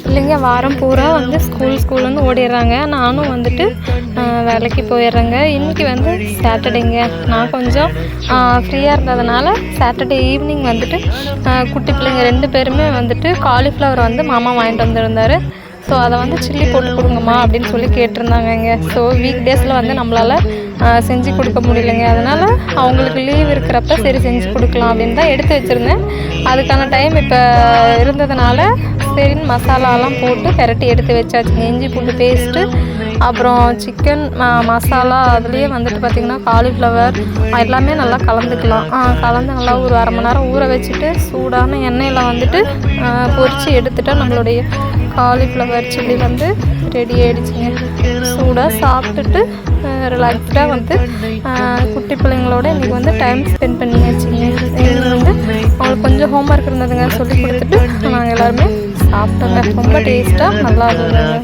பிள்ளைங்க வாரம் பூரா வந்து ஸ்கூல்னு ஓடிடுறாங்க. நானும் வந்துட்டு வேலைக்கு போயிடுறேங்க. இன்றைக்கி வந்து சாட்டர்டேங்க. நான் கொஞ்சம் ஃப்ரீயாக இருந்ததுனால சாட்டர்டே ஈவினிங் வந்துட்டு குட்டி பிள்ளைங்க 2 பேருமே வந்துட்டு காலிஃப்ளவர் வந்து மாமா வாங்கிட்டு வந்திருந்தார். ஸோ அதை வந்து சில்லி போட்டு கொடுங்கம்மா அப்படின்னு சொல்லி கேட்டிருந்தாங்கங்க. ஸோ வீக் டேஸில் வந்து நம்மளால் செஞ்சு கொடுக்க முடியலைங்க. அதனால் அவங்களுக்கு லீவ் இருக்கிறப்ப சரி செஞ்சு கொடுக்கலாம் அப்படின்னு தான் எடுத்து வச்சுருந்தேன். அதுக்கான டைம் இப்போ இருந்ததுனால சரின்னு மசாலாலாம் போட்டு பெரட்டி எடுத்து வச்சாச்சுங்க. இஞ்சி பூண்டு பேஸ்ட்டு, அப்புறம் சிக்கன் மசாலா, அதுலேயே வந்துட்டு பார்த்திங்கன்னா காலிஃப்ளவர் எல்லாமே நல்லா கலந்துக்கலாம். கலந்து நல்லா ஒரு அரை மணி நேரம் ஊற வச்சுட்டு சூடான எண்ணெயில் வந்துட்டு பொரித்து எடுத்துட்டால் நம்மளுடைய காலிஃப்ளவர் சில்லி வந்து ரெடி ஆகிடுச்சிங்க. சூடாக சாப்பிட்டுட்டு ரிலாக்ஸ்டாக வந்து குட்டி பிள்ளைங்களோட இன்றைக்கி வந்து டைம் ஸ்பெண்ட் பண்ணியாச்சுங்க. இது வந்து அவங்களுக்கு கொஞ்சம் ஹோம்ஒர்க் இருந்ததுங்க, சொல்லி கொடுத்துட்டு நாங்கள் எல்லாருமே சாப்பிட்டோங்க. ரொம்ப டேஸ்ட்டாக நல்லா இருந்ததுங்க.